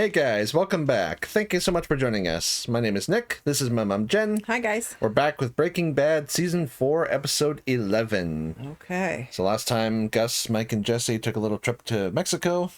Hey guys, welcome back. Thank you so much for joining us. My name is Nick. This is my mom, Jen. Hi, guys. We're back with Breaking Bad Season 4, Episode 11. Okay. So last time, Gus, Mike, and Jesse took a little trip to Mexico.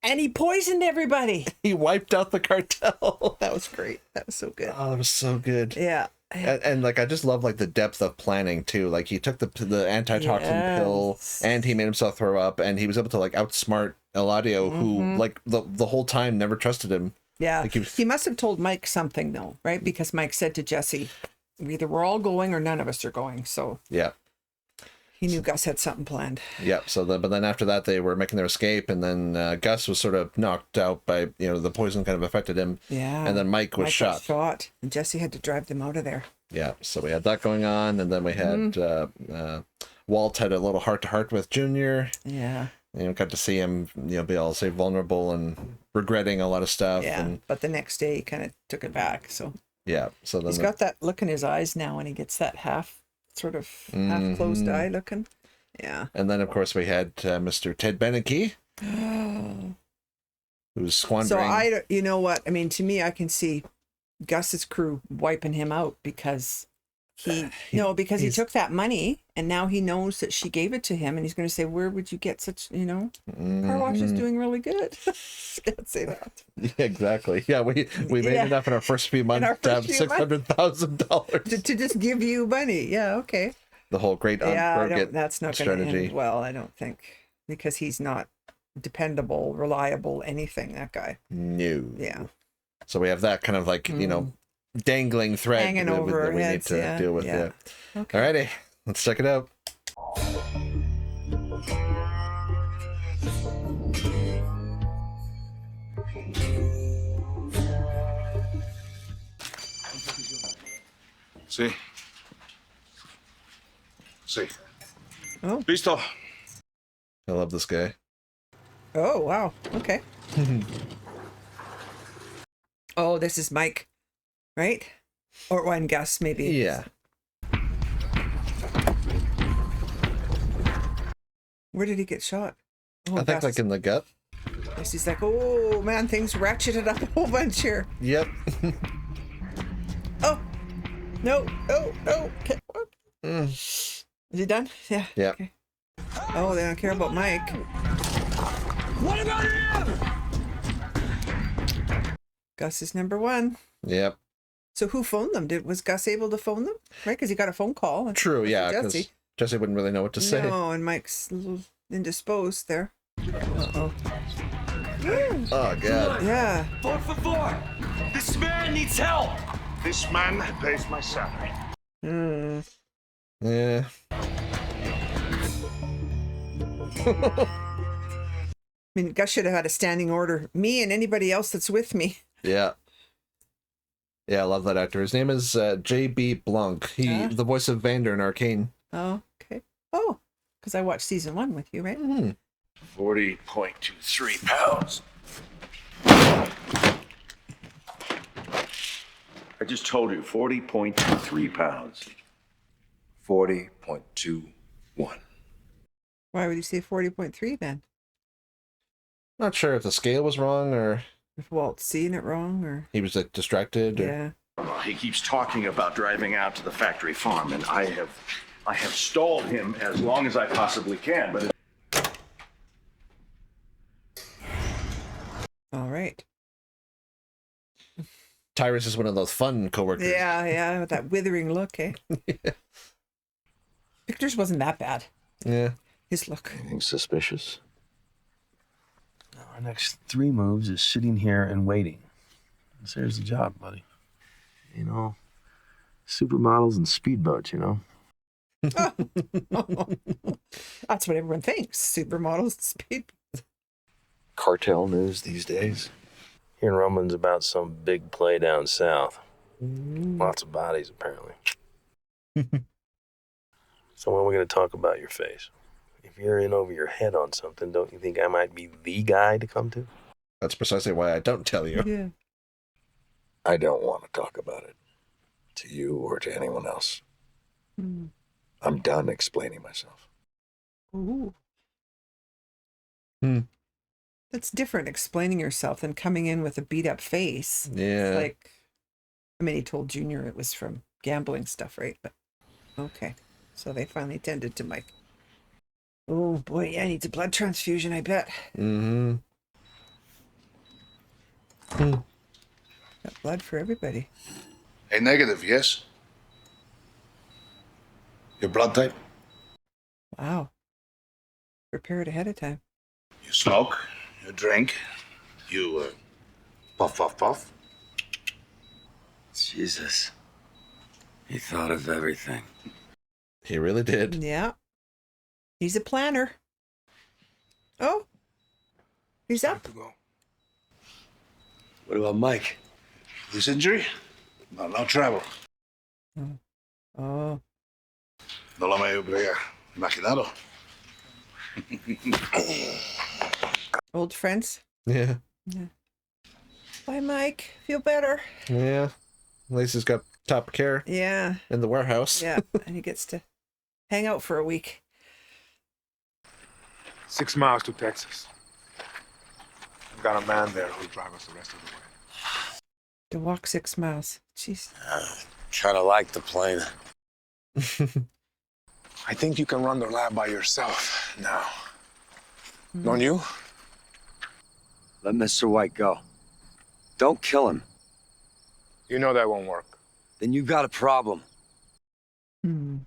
And he poisoned everybody. He wiped out the cartel. That was great. That was so good. Oh, that was so good. Yeah. And like, I just love like the depth of planning too. Like he took the antitoxin pill and he made himself throw up, and he was able to like outsmart Eladio, who like the whole time never trusted him. Yeah. Like he must have told Mike something though, right? Because Mike said to Jesse, either we're all going or none of us are going. So yeah. He knew Gus had something planned. Yeah. So but then after that, they were making their escape, and then Gus was sort of knocked out by, the poison kind of affected him. Yeah. And then Mike was shot. And Jesse had to drive them out of there. Yeah. So we had that going on, and then we had Walt had a little heart-to-heart with Junior. Yeah. Got to see him, be all say vulnerable and regretting a lot of stuff. Yeah. But the next day he kind of took it back. So yeah. So then he's got that look in his eyes now, and he gets that half closed eye looking. Yeah. And then of course we had Mr. Ted Beneke, who's squandering. So you know what? I mean, to me, I can see Gus's crew wiping him out because he took that money and now he knows that she gave it to him, and he's going to say, "Where would you get such? Car wash is doing really good." Can't say that. Yeah, exactly. Yeah, we made enough in our first few months to have $600,000 to just give you money. Yeah, okay. The whole great that's not going to strategy. end well, I don't think, because he's not dependable, reliable, anything. That guy. No. Yeah. So we have that kind of like dangling thread hanging over that we need to deal with. Yeah. Okay. Alrighty, let's check it out. Sí. Sí. Oh. Listo. I love this guy. Oh, wow. Okay. Oh, this is Mike, right? Or one Gus, maybe. Yeah. Where did he get shot? Oh, I think like in the gut. Yes, he's like, oh man, things ratcheted up a whole bunch here. Yep. Oh, no. Okay. Is he done? Yeah. Yeah. Okay. Oh, they don't care about Mike. What about him? Gus is number one. Yep. So who phoned them? Was Gus able to phone them? Right, because he got a phone call. True. Yeah. Because Jesse wouldn't really know what to say. No, and Mike's a little indisposed there. Uh-oh. Oh God. Yeah. Por favor. This man needs help. This man pays my salary. Yeah. I mean, Gus should have had a standing order. Me and anybody else that's with me. Yeah. Yeah, I love that actor. His name is J.B. Blanc. The voice of Vander in Arcane. Oh, okay. Oh, because I watched season 1 with you, right? 40.23 pounds. I just told you, 40.23 pounds. 40.21. Why would you say 40.3 then? Not sure if the scale was wrong or If Walt's seeing it wrong, or he was like distracted. yeah. Well, he keeps talking about driving out to the factory farm, and I have stalled him as long as I possibly can, but All right. Tyrus is one of those fun coworkers. Yeah, with that withering look, eh? Yeah. Victor's wasn't that bad. Yeah. His look. Anything suspicious? Our next 3 moves is sitting here and waiting. So here's the job, buddy. Supermodels and speedboats, That's what everyone thinks. Supermodels and speed. Cartel news these days? Hearing rumblings about some big play down south. Lots of bodies, apparently. So when are we going to talk about your face? If you're in over your head on something, don't you think I might be the guy to come to? That's precisely why I don't tell you. Yeah. I don't want to talk about it. To you or to anyone else. I'm done explaining myself. Ooh. That's different, explaining yourself, than coming in with a beat up face. Yeah. It's like, I mean, he told Junior it was from gambling stuff, right? But okay. So they finally tended to Mike. Oh boy, yeah, needs a blood transfusion, I bet. Mm-hmm. Got blood for everybody. A negative, yes? Your blood type? Wow. Prepared ahead of time. You smoke, you drink, you puff, puff, puff. Jesus. He thought of everything. He really did. Yeah. He's a planner. Oh. He's up. To go. What about Mike? This injury? No travel. Oh. No lo me habría imaginado. Old friends. Yeah. Bye, Mike. Feel better. Yeah. At least he's got top care Yeah. in the warehouse. Yeah. And he gets to hang out for a week. 6 miles to Texas. I've got a man there who'll drive us the rest of the way. To walk 6 miles. Jeez. Kind of like the plane. I think you can run the lab by yourself now. Don't you? Let Mr. White go. Don't kill him. You know that won't work. Then you got a problem. Even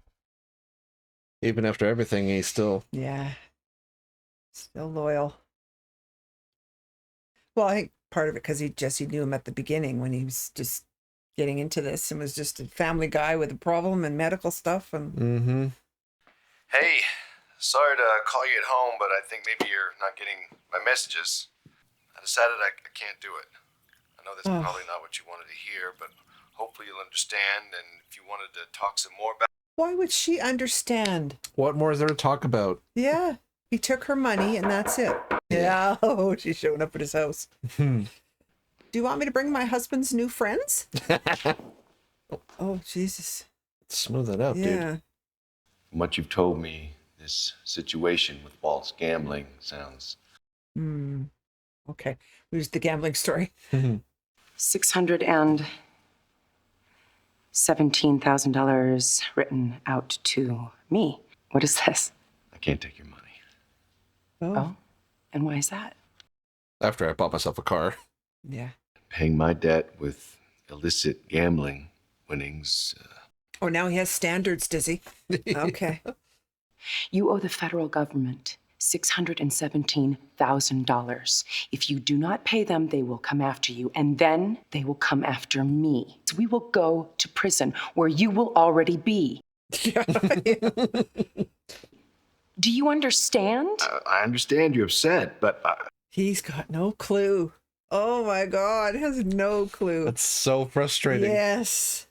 after everything, he's still... Yeah. Still loyal. Well, I think part of it because Jesse knew him at the beginning when he was just getting into this and was just a family guy with a problem and medical stuff. And Mm-hmm. Hey, sorry to call you at home, but I think maybe you're not getting my messages. I decided I can't do it. I know that's probably not what you wanted to hear, but hopefully you'll understand, and if you wanted to talk some more about... why would she understand? What more is there to talk about? Yeah. He took her money and that's it. Yeah. Oh, she's showing up at his house. Do you want me to bring my husband's new friends? Oh, Jesus. Smooth it out, dude. Yeah. From what you've told me, this situation with Walt's gambling sounds... Okay. Here's the gambling story. $617,000 written out to me. What is this? I can't take your money. Oh, and why is that? After I bought myself a car. Yeah. Paying my debt with illicit gambling winnings... Oh, now he has standards, does he? Okay. You owe the federal government $617,000. If you do not pay them, they will come after you, and then they will come after me. So we will go to prison where you will already be. Do you understand? I understand you're upset, but... He's got no clue. Oh my God, has no clue. That's so frustrating. Yes.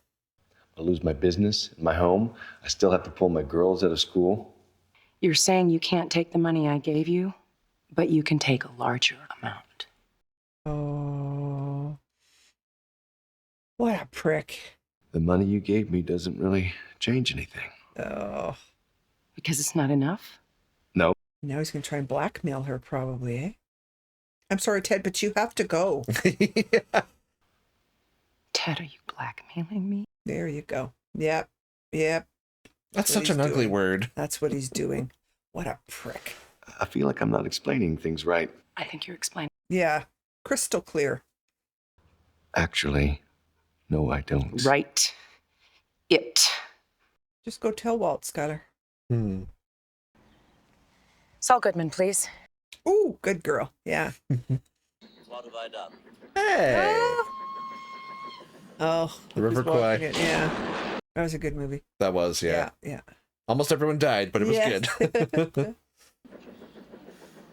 I lose my business, my home. I still have to pull my girls out of school. You're saying you can't take the money I gave you, but you can take a larger amount. Oh. What a prick. The money you gave me doesn't really change anything. Oh. Because it's not enough? No. Now he's going to try and blackmail her, probably, eh? I'm sorry, Ted, but you have to go. Yeah. Ted, are you blackmailing me? There you go. Yep. Yep. That's what such an he's ugly doing. word. That's what he's doing. What a prick. I feel like I'm not explaining things right. I think you're explaining. Yeah. Crystal clear. Actually, no, I don't. Right. It. Just go tell Walt, Skyler. Saul Goodman, please. Ooh, good girl. Yeah. What have I done? Hey. Oh. The River he's walking Kwai. it. Yeah. That was a good movie. That was, yeah. Yeah. Almost everyone died, but it was good.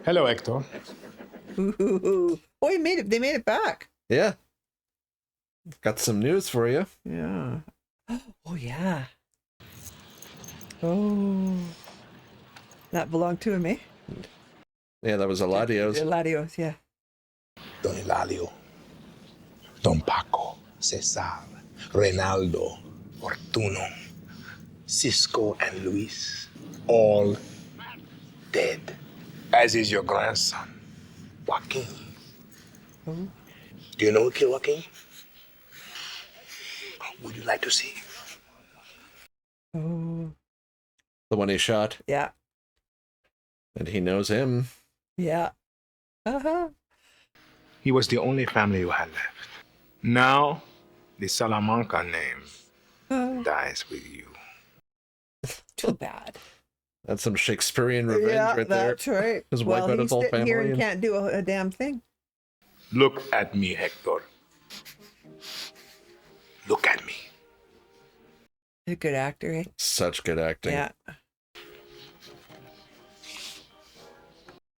Hello, Hector. Ooh. Oh, he made it. They made it back. Yeah. Got some news for you. Yeah. Oh, yeah. Oh. That belonged to him, eh? Yeah, that was Eladio's. Eladios, yeah. Don Eladio, Don Paco, Cesar, Reynaldo, Fortuno, Cisco, and Luis, all dead, as is your grandson. Joaquin. Oh. Do you know Kid Joaquin? Would you like to see? Oh. The one he shot. Yeah. And he knows him. Yeah. Uh-huh. He was the only family you had left. Now, the Salamanca name dies with you. Too bad. That's some Shakespearean revenge right there. That's right. His wipe out his whole sitting here family. and can't do a damn thing. Look at me, Hector. Look at me. He's a good actor, eh? Such good acting. Yeah.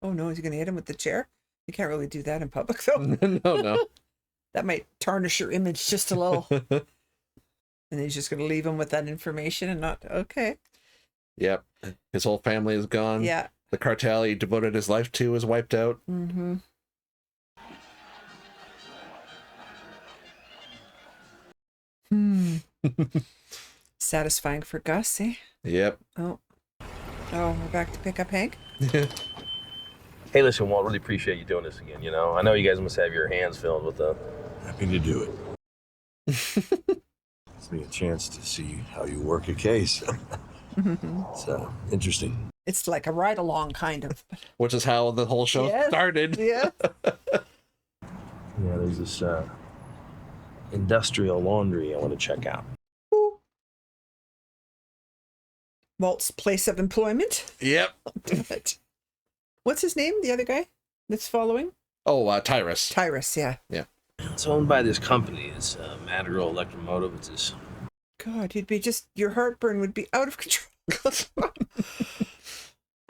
Oh no, is he gonna hit him with the chair? You can't really do that in public though. No. That might tarnish your image just a little. And he's just gonna leave him with that information and not okay. Yep. His whole family is gone. Yeah. The cartel he devoted his life to is wiped out. Mm-hmm. Satisfying for Gus, eh? Yep. Oh, we're back to pick up Hank. Hey, listen, Walt, really appreciate you doing this again, you know? I know you guys must have your hands filled with the... Happy to do it. Gives me a chance to see how you work a case. So, interesting. It's like a ride-along, kind of. Which is how the whole show started. Yeah. Yeah, there's this industrial laundry I want to check out. Walt's place of employment. Yep. Damn it. What's his name? The other guy that's following? Oh, Tyrus. Tyrus, yeah. Yeah. It's owned by this company. It's Madrigal Electromotive. It's this... God, you'd be just, your heartburn would be out of control.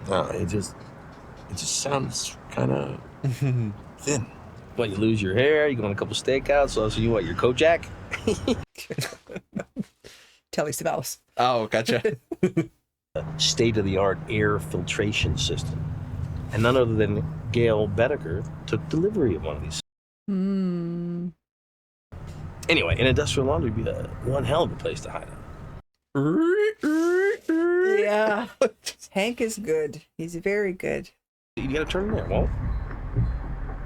No, it just sounds kind of thin. What, you lose your hair, you go on a couple stakeouts, so you what, your Kojak? Telly Savalas. Oh, gotcha. State-of-the-art air filtration system. And none other than Gail Bedecker took delivery of one of these. Anyway, an industrial laundry would be one hell of a place to hide out. Yeah. Hank is good. He's very good. You gotta turn it there, Walt.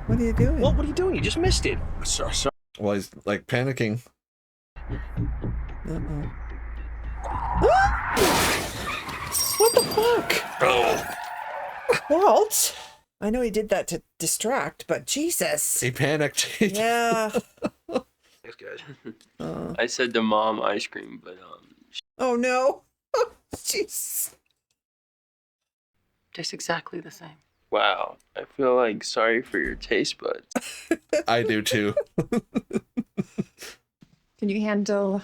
What are you doing? Walt, what are you doing? You just missed it. Sorry. Well, he's like panicking. Uh-oh. What the fuck? Oh. Walt? I know he did that to distract, but Jesus. He panicked. Yeah. Thanks, guys. I said to Mom ice cream, but Oh no. Jeez. Tastes exactly the same. wow, I feel like sorry for your taste buds. I do too. Can you handle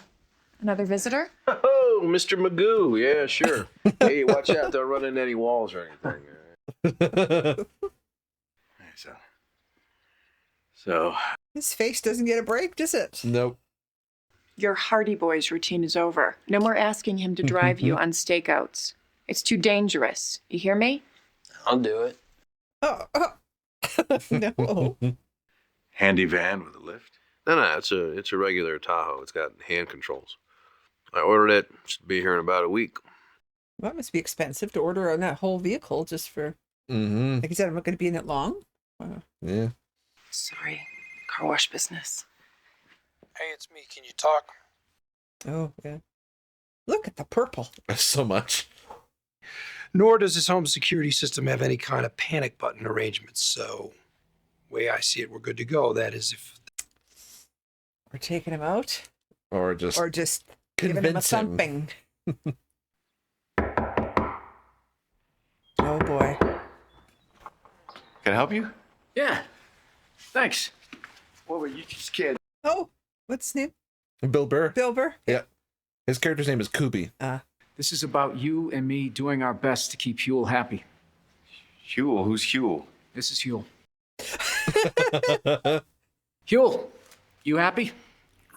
another visitor? Oh, Mr. Magoo. Yeah, sure. Hey, watch out. Don't run into any walls or anything. So. His face doesn't get a break, does it? Nope. Your Hardy Boys routine is over. No more asking him to drive you on stakeouts. It's too dangerous. You hear me? I'll do it. Oh. No. Handy van with a lift. No, it's a regular Tahoe. It's got hand controls. I ordered it. Should be here in about a week. Well, that must be expensive to order on that whole vehicle just for, like you said, I'm not going to be in it long. Wow. Yeah. Sorry. Car wash business. Hey, it's me. Can you talk? Oh, yeah. Look at the purple. So much. Nor does this home security system have any kind of panic button arrangement, so way I see it, we're good to go. That is if... We're taking him out? Or just giving him a convince him. thumping. Oh, boy. Can I help you? Yeah. Thanks. What were you scared? Oh, what's his name? Bill Burr. Bill Burr? Yeah. His character's name is Kubi. This is about you and me doing our best to keep Huel happy. Huel? Who's Huel? This is Huel. Huel, you happy?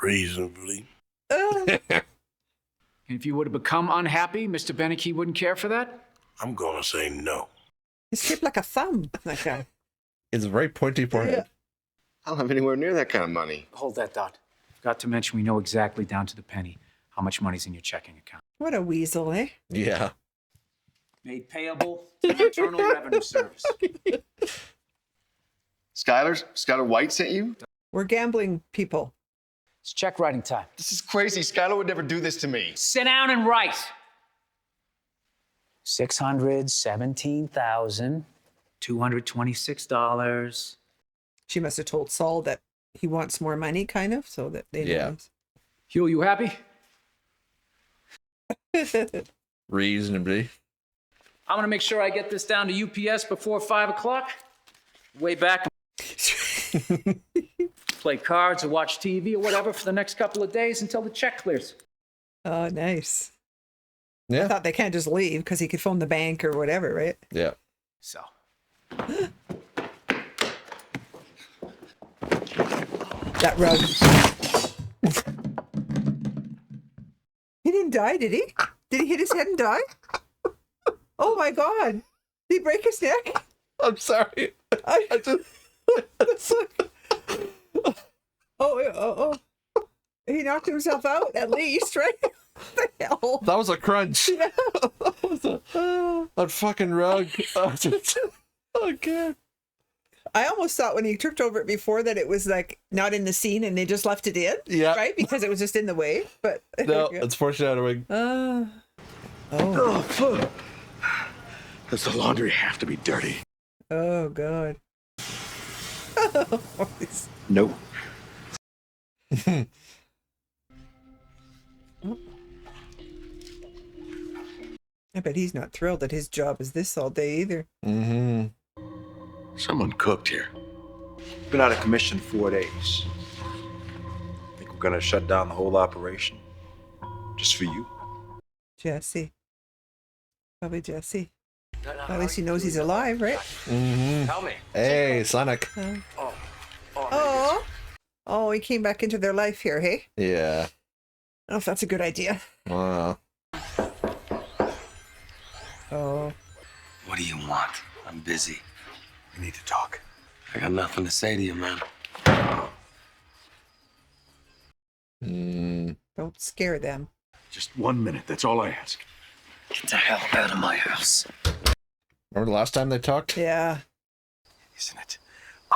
Reasonably. And if you would have become unhappy, Mr. Beneke wouldn't care for that? I'm gonna say no. He's shaped like a thumb, that guy. It's a very pointy forehead. I don't have anywhere near that kind of money. Hold that thought. Forgot to mention we know exactly down to the penny how much money's in your checking account. What a weasel, eh? Yeah. Made payable to the Internal Revenue Service. Skyler White sent you? We're gambling people. It's check writing time. This is crazy. Skyler would never do this to me. Sit down and write. $617,226. She must have told Saul that he wants more money, kind of, so that they know. Hugh, you happy? Reasonably. I'm gonna make sure I get this down to UPS before 5 o'clock. Way back. Play cards or watch TV or whatever for the next couple of days until the check clears. Oh, nice. Yeah. I thought they can't just leave because he could phone the bank or whatever, right? Yeah. So. That rug. He didn't die, did he? Did he hit his head and die? Oh my God. Did he break his neck? I'm sorry. I just... Oh. He knocked himself out at least, right? What the hell? That was a crunch. Yeah. That was that fucking rug. Oh, God. I almost thought when he tripped over it before that it was like not in the scene and they just left it in. Yeah. Right? Because it was just in the way. But no, it's foreshadowing. Does the laundry have to be dirty? Oh, God. Nope. I bet he's not thrilled that his job is this all day either. Mm-hmm. Someone cooked here. Been out of commission 4 days. Think we're gonna shut down the whole operation? Just for you? Jesse. Probably Jesse. Well, at least he knows he's alive, right? Mm-hmm. Tell me. Hey, Sonic. Oh, he came back into their life here, hey? Yeah. I don't know if that's a good idea. Wow. Oh. What do you want? I'm busy. We need to talk. I got nothing to say to you, man. Don't scare them. Just 1 minute, that's all I ask. Get the hell out of my house. Remember the last time they talked? Yeah. Isn't it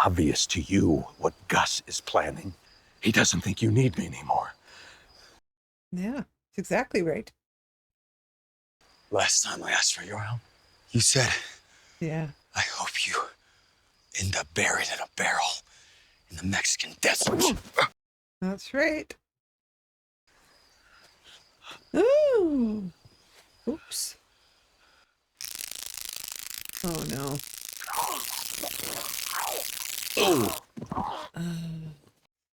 obvious to you what Gus is planning? He doesn't think you need me anymore. Yeah, it's exactly right. Last time I asked for your help, you said, Yeah. I hope you end up buried in a barrel in the Mexican desert. That's right. Ooh. Oops. Oh, no.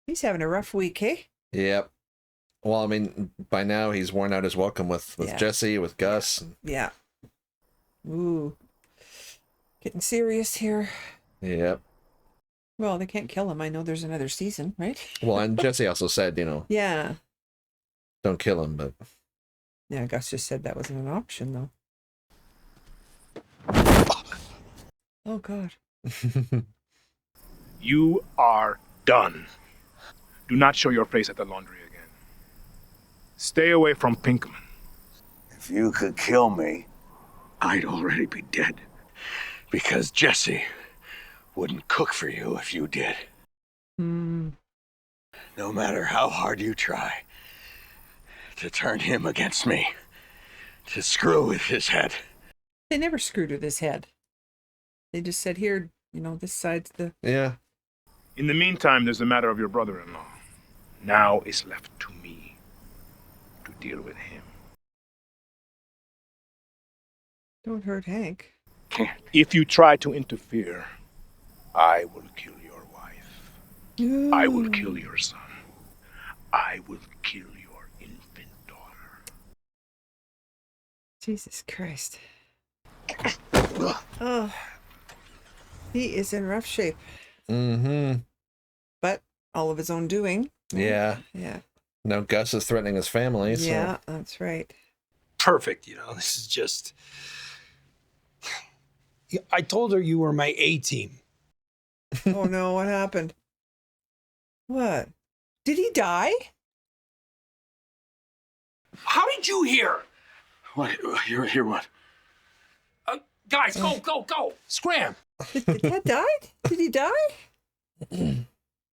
He's having a rough week, eh? Yep. Well, I mean, by now he's worn out his welcome with Jesse, with Gus. Yeah. Ooh. Getting serious here. Yep. Well, they can't kill him. I know there's another season, right? Well, and Jesse also said, Yeah. don't kill him, but... Yeah, Gus just said that wasn't an option, though. Oh, God. You are done. Do not show your face at the laundry again. Stay away from Pinkman. If you could kill me, I'd already be dead. Because Jesse wouldn't cook for you if you did. No matter how hard you try to turn him against me, to screw with his head. They never screwed with his head. They just said, here, this side's the... Yeah. In the meantime, there's the matter of your brother-in-law. Now it's left to me to deal with him. Don't hurt Hank. If you try to interfere, I will kill your wife. I will kill your son. I will kill your infant daughter. Jesus Christ. Oh. He is in rough shape. Mm-hmm. But all of his own doing. Yeah. Yeah. Now Gus is threatening his family. So. Yeah, that's right. Perfect, this is just... I told her you were my A-team. Oh, no, what happened? What? Did he die? How did you hear? What? Hear what? Guys, go! Scram! Did Dad die? Did he die?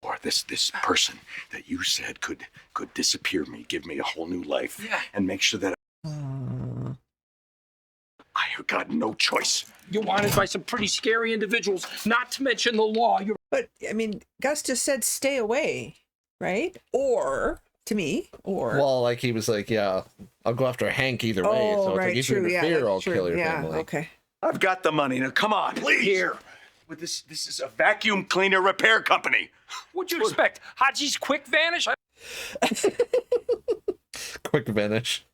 Or this person that you said could disappear me, give me a whole new life, and make sure that I have got no choice. You're wanted by some pretty scary individuals, not to mention the law. But, I mean, Gus just said stay away, right? Or, to me, or... Well, like, he was like, yeah, I'll go after Hank either way. So right, it's like, if you interfere, I'll kill your family. Okay. I've got the money. Now, come on, please. Here. But this is a vacuum cleaner repair company. What'd you expect? Haji's quick vanish? Quick vanish.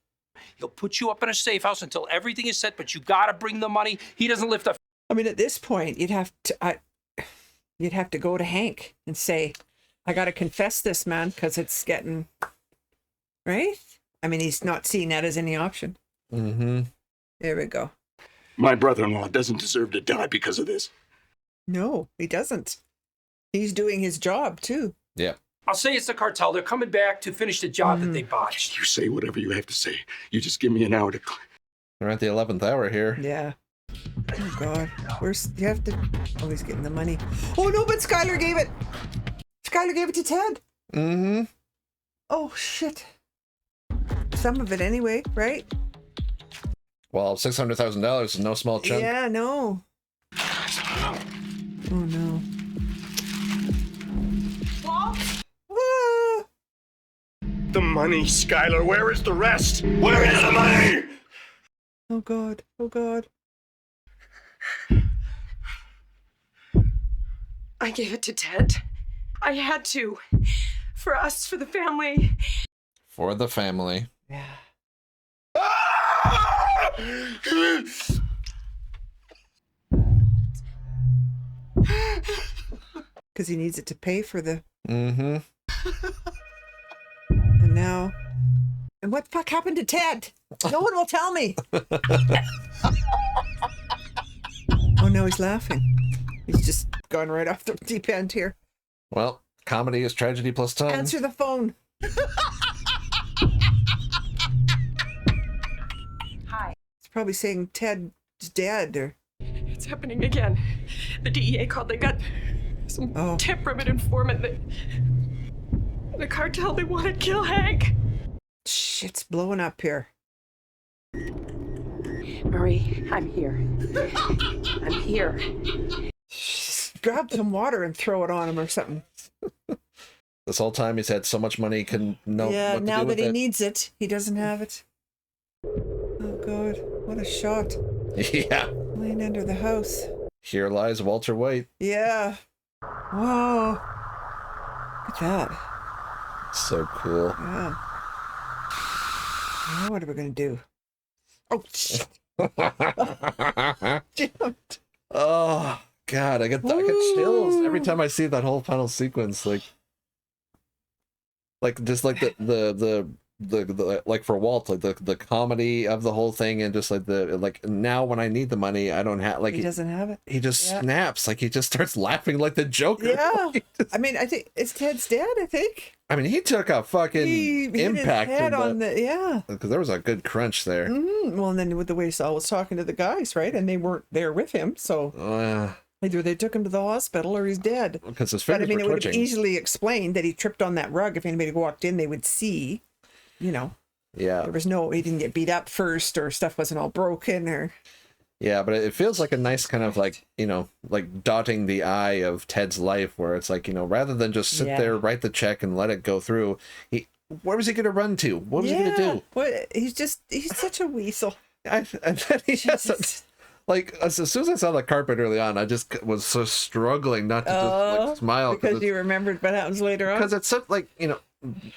He'll put you up in a safe house until everything is set, but you gotta bring the money. He doesn't lift a... I mean, at this point, you'd have to go to Hank and say, I gotta confess this, man, because it's getting... Right? I mean, he's not seeing that as any option. Mm-hmm. There we go. My brother-in-law doesn't deserve to die because of this. No, he doesn't. He's doing his job, too. Yeah. I'll say it's the cartel. They're coming back to finish the job that they botched. You say whatever you have to say. You just give me an hour to... We're at the 11th hour here. Yeah. Oh, God. You have to... Oh, he's getting the money. Oh, no, but Skyler gave it. Skyler gave it to Ted. Mm-hmm. Oh, shit. Some of it anyway, right? Well, $600,000 is no small chunk. Yeah, no. Oh, no. The money, Skyler. Where is the rest? Where is the money? Oh, God. Oh, God. I gave it to Ted. I had to. For us, for the family. For the family. Yeah. Because he needs it to pay for the... Mm-hmm. And now... And what the fuck happened to Ted? No one will tell me. Oh, no, he's laughing. He's just gone right off the deep end here. Well, comedy is tragedy plus time. Answer the phone. Hi. It's probably saying Ted's dead or... It's happening again. The DEA called. They got some temperament informant that... The cartel, they want to kill Hank. Shit's blowing up here. Marie, I'm here. I'm here. Just grab some water and throw it on him or something. This whole time he's had so much money he couldn't know what to do now with that he it. needs it, he doesn't have it. Oh, God. What a shot. Yeah. Laying under the house. Here lies Walter White. Yeah. Whoa. Look at that. So cool. Yeah. Now what are we going to do? Oh, shit. Oh, God. I get chills every time I see that whole final sequence. Like just like the like for Walt, like the comedy of the whole thing, and just like now when I need the money, I don't have, like he doesn't have it. He just snaps, like he just starts laughing like the Joker. Yeah. I mean, I think it's Ted's dad, I think. I mean, he took a fucking impact his head on the, yeah. Because there was a good crunch there. Mm-hmm. Well, and then with the way Saul was talking to the guys, right? And they weren't there with him, so either they took him to the hospital or he's dead. Because his fingers But I mean, were it would have twitching. easily explained that he tripped on that rug. If anybody walked in, they would see, you know. Yeah. There was he didn't get beat up first, or stuff wasn't all broken, or. Yeah, but it feels like a nice kind of like, you know, like dotting the I of Ted's life, where it's like, you know, rather than just sit there, write the check and let it go through, where was he going to run to? What was he going to do? What? He's such a weasel. And then he has like, as soon as I saw the carpet early on, I just was so struggling not to just like smile. Because you remembered what happens later on? Because it's such, like, you know,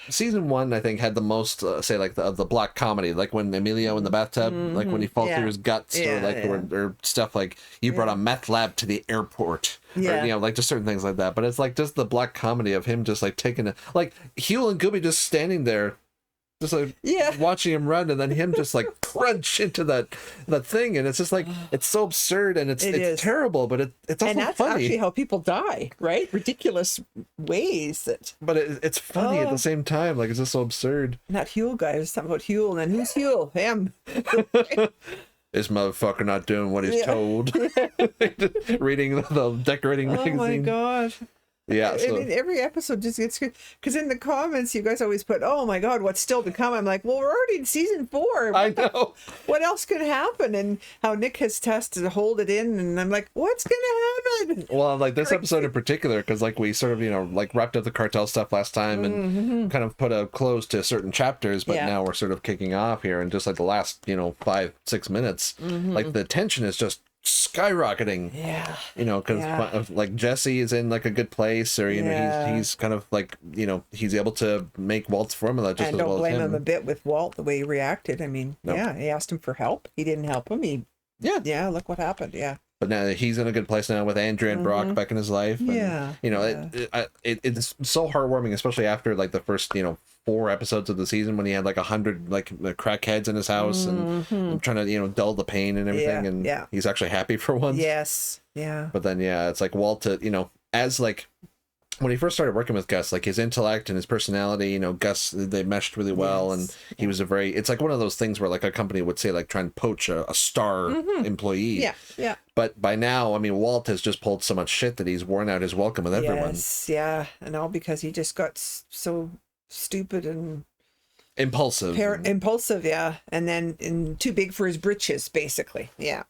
season 1 I think had the most say like the black comedy, like when Emilio in the bathtub, like when he falls through his guts, or stuff like you brought a meth lab to the airport, or, you know, like just certain things like that. But it's like just the black comedy of him just like taking it, like Huel and Gooby just standing there, just like watching him run, and then him just like crunch into that thing, and it's just like it's so absurd, and it's terrible, but it's also and that's funny. actually how people die, right? Ridiculous ways that. But it's funny at the same time, like it's just so absurd. And that Huel guy was talking about Huel, and then who's Huel? Him. This motherfucker not doing what he's told. Reading the decorating magazine. Oh my god. Yeah, I mean, every episode just gets good. Because in the comments, you guys always put, "Oh my God, what's still to come?" I'm like, "Well, we're already in season 4. I know. What else could happen?" And how Nick has tested to hold it in, and I'm like, "What's gonna happen?" Well, like this episode in particular, because like we sort of like wrapped up the cartel stuff last time and kind of put a close to certain chapters, but now we're sort of kicking off here, and just like the last 5-6 minutes, like the tension is just skyrocketing. Yeah. Because like Jesse is in like a good place, or he's kind of like he's able to make Walt's formula just and as well don't as blame him. him a bit with Walt the way he reacted. I mean, he asked him for help. He didn't help him. Look what happened. Yeah. But now he's in a good place now with Andrea and Brock back in his life. And, it's so heartwarming, especially after like the first 4 episodes of the season when he had like 100 like crackheads in his house and trying to dull the pain and everything. And he's actually happy for once. Yes. Yeah. But then it's like Walt, as like when he first started working with Gus, like his intellect and his personality, Gus, they meshed really well. And he was it's like one of those things where like a company would say like try and poach a star employee. Yeah. But by now, I mean, Walt has just pulled so much shit that he's worn out his welcome with everyone. Yes, yeah. And all because he just got so stupid and impulsive. Impulsive, yeah. And then too big for his britches, basically. Yeah.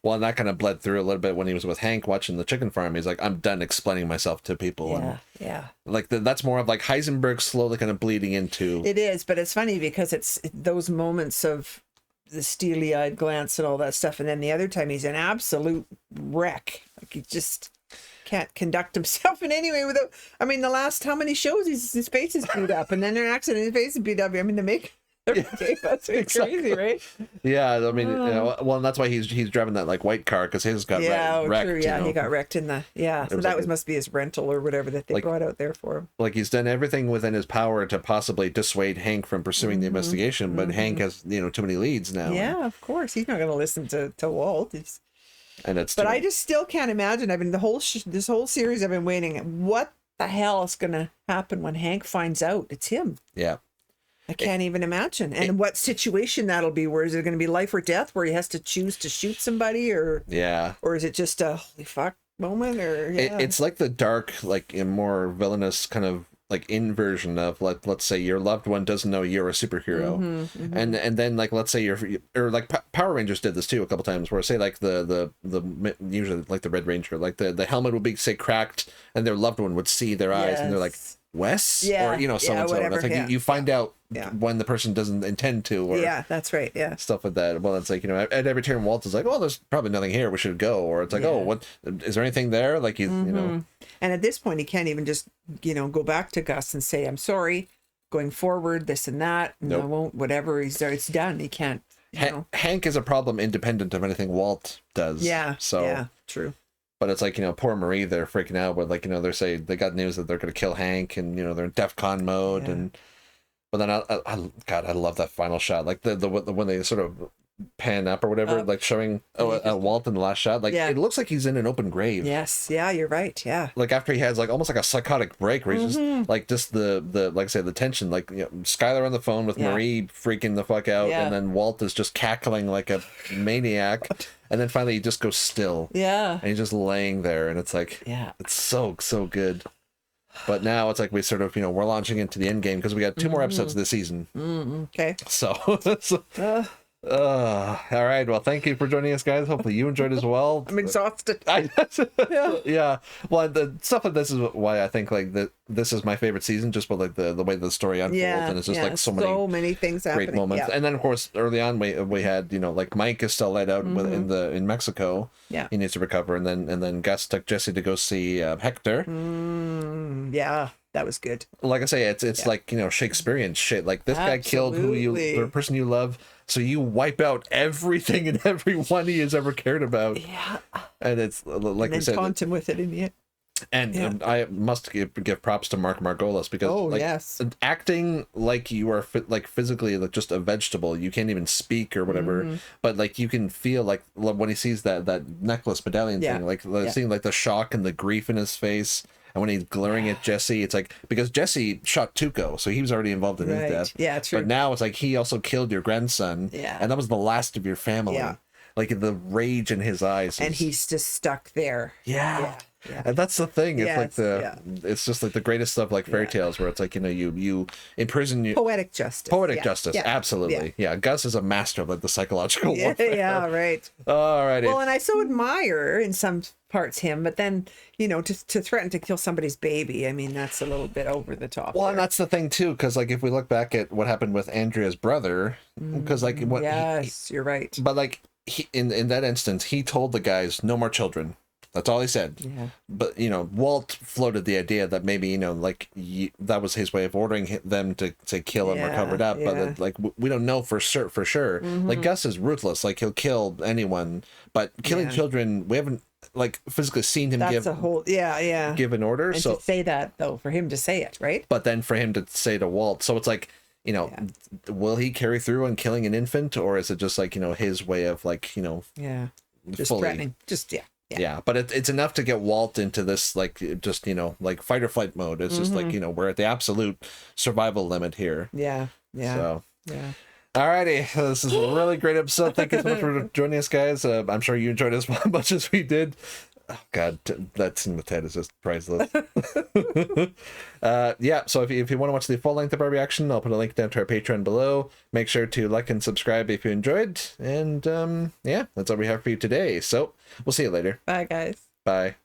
Well, and that kind of bled through a little bit when he was with Hank watching the chicken farm. He's like, I'm done explaining myself to people. Yeah. Like that's more of like Heisenberg slowly kind of bleeding into. It is, but it's funny because it's those moments of the steely-eyed glance and all that stuff, and then the other time he's an absolute wreck. Like he just can't conduct himself in any way without. I mean, the last how many shows his face is beat up, and then an accident, his face is beat up. I mean, that's crazy, right? Yeah, I mean, well, and that's why he's driving that like white car because his got wrecked. True. Yeah, he got wrecked in the So that must be his rental or whatever that they brought out there for him. Like he's done everything within his power to possibly dissuade Hank from pursuing the investigation, but Hank has too many leads now. Yeah, of course, he's not going to listen to Walt. But I just still can't imagine. I mean, this whole series I've been waiting. What the hell is going to happen when Hank finds out it's him? Yeah. I can't even imagine. And what situation that'll be. Where is it going to be life or death where he has to choose to shoot somebody or is it just a holy fuck moment or it's like the dark, like a more villainous kind of like inversion of let's say your loved one doesn't know you're a superhero. And then like let's say or like Power Rangers did this too a couple times where say like the usually like the Red Ranger, like the helmet would be say cracked and their loved one would see their eyes and they're like Wes or so and so. It's like you find out when the person doesn't intend to or that's right. Yeah. Stuff like that. Well, it's like, at every turn Walt is like, oh, there's probably nothing here, we should go. Or it's like, oh, what is there anything there? Like he's And at this point he can't even just, go back to Gus and say, I'm sorry, going forward, this and that, and I won't, whatever, it's done. He can't Hank is a problem independent of anything Walt does. Yeah. So yeah, true. But it's like, poor Marie, they're freaking out with like, they're saying they got news that they're going to kill Hank and, they're in DEFCON mode. And, but then I love that final shot. Like the when they sort of pan up or whatever, like showing Walt in the last shot, like it looks like he's in an open grave. Yes. Yeah, you're right. Yeah. Like after he has like almost like a psychotic break where he's just like the like I say, the tension, like Skyler on the phone with Marie freaking the fuck out. And then Walt is just cackling like a maniac. And then finally he just goes still. Yeah. And he's just laying there and it's like, it's so good. But now it's like we sort of, we're launching into the end game because we got 2 more episodes this season. Okay. So all right. Well, thank you for joining us, guys. Hopefully you enjoyed as well. I'm exhausted. Yeah. Well, the stuff like this is why I think like this is my favorite season, just with like the way the story unfolds, and it's just like so many things great happening. moments. And then of course early on we had like Mike is still let out in Mexico. Yeah, he needs to recover, and then Gus took Jesse to go see Hector. Yeah. That was good. Like I say, it's like Shakespearean shit. Like this guy killed the person you love, so you wipe out everything and everyone he has ever cared about. Yeah, and it's like we said, taunt him with it in the end. And I must give props to Mark Margolis because acting like you are like physically like just a vegetable, you can't even speak or whatever, but like you can feel like when he sees that necklace medallion thing, like seeing like the shock and the grief in his face. And when he's glaring at Jesse, it's like, because Jesse shot Tuco, so he was already involved in his death. Yeah, true. But now it's like he also killed your grandson. Yeah. And that was the last of your family. Yeah. Like the rage in his eyes. And he's just stuck there. Yeah. And that's the thing. It's like Yes, it's just like the greatest stuff, like fairy tales, where it's like, you know, you imprison you. Poetic justice. Poetic Yeah, justice, yeah, absolutely. Yeah. Gus is a master of like the psychological warfare. Yeah, right. Alrighty. Well, and I so admire in some parts him, but then, you know, to threaten to kill somebody's baby, I mean, that's a little bit over the top. Well, and that's the thing too, because like if we look back at what happened with Andrea's brother, because like what you're right. But like in that instance, he told the guys no more children. That's all he said. Yeah. But you know, Walt floated the idea that maybe, you know, like that was his way of ordering them to kill him or cover it up. But like we don't know for sure. Like Gus is ruthless. Like he'll kill anyone. But killing children, we haven't like physically seen him give an order. And so to say that though, for him to say it, right? But then for him to say to Walt, so it's like, you know, will he carry through on killing an infant, or is it just like, you know, his way of like, you know, just fully threatening, yeah, but it's enough to get Walt into this like just, you know, like fight or flight mode. It's just like, you know, we're at the absolute survival limit here. So alrighty, this is a really great episode. Thank you so much for joining us, guys. I'm sure you enjoyed as much as we did. Oh God, that scene with Ted is just priceless. Yeah, so if you want to watch the full length of our reaction, I'll put a link down to our Patreon below. Make sure to like and subscribe if you enjoyed. And yeah, that's all we have for you today. So we'll see you later. Bye, guys. Bye.